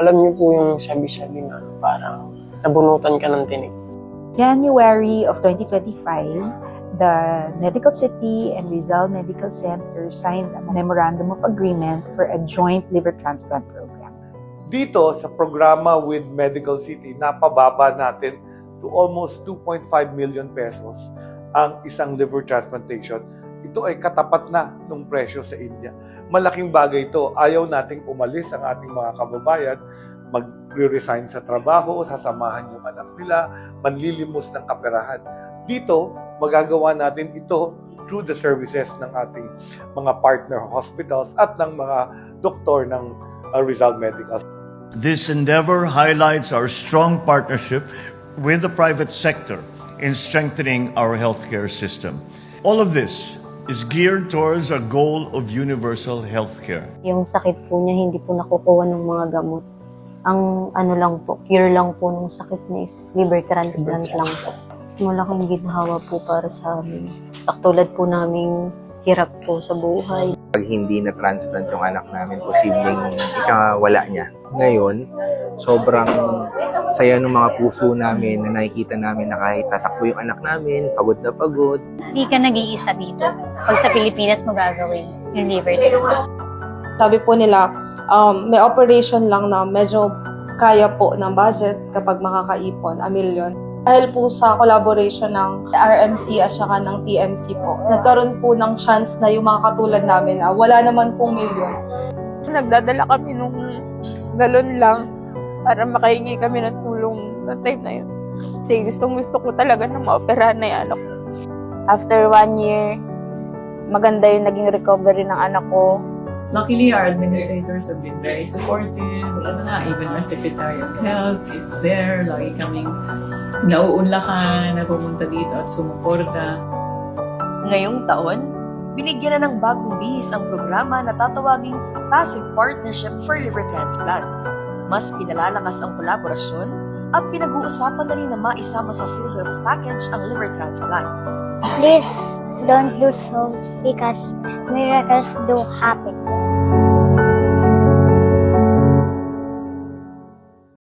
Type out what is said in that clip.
Alam niyo po yung sabi-sabi na parang nabunutan ka ng tinig. January of 2025, the Medical City and Rizal Medical Center signed a Memorandum of Agreement for a joint liver transplant program. Dito sa programa with Medical City, napababa natin to almost 2.5 million pesos ang isang liver transplantation. Ito ay katapat na ng presyo sa India. Malaking bagay ito. Ayaw nating umalis ang ating mga kababayan, mag-resign sa trabaho, sasamahan yung anak nila, manlilimos ng kaperahan. Dito, magagawa natin ito through the services ng ating mga partner hospitals at ng mga doktor ng Rizal Medical. This endeavor highlights our strong partnership with the private sector in strengthening our healthcare system. All of this is geared towards a goal of universal healthcare. Yung sakit po niya, hindi po nakukuha ng mga gamot. Ang ano lang po, cure lang po ng sakit niya is liver transplant lang po. Malaking ginhawa po para sa amin. Tulad po naming hirap po sa buhay. Pag hindi na-transplant yung anak namin, posibleng ikawala niya. Ngayon, sobrang saya ng mga puso namin na nakikita namin na kahit tatakbo yung anak namin, pagod na pagod. Hindi ka nag-iisa dito. Pag sa Pilipinas mo gagawin yung liver transplant. Sabi po nila, may operation lang na medyo kaya po ng budget kapag makakaipon, 1 million. Dahil po sa collaboration ng RMC at saka ng TMC po, nagkaroon po ng chance na yung mga katulad namin na wala naman pong milyon. Nagdadala kami nung galon lang para makahingi kami ng tulong sa time na yun. Kasi gusto ko talaga na maoperahan na yung anak ko. After 1 year, maganda yung naging recovery ng anak ko. Luckily, our administrators have been very supportive. Even our Secretary of Health is there. Lagi kaming nauunlakan na pumunta dito at sumuporta. Ngayong taon, binigyan na ng bagong bihis ang programa na tatawaging Passive Partnership for Liver Transplant. Mas pinalalakas ang kolaborasyon at pinag-uusapan na rin na maisama sa PhilHealth package ang liver transplant. Please don't lose hope because miracles do happen.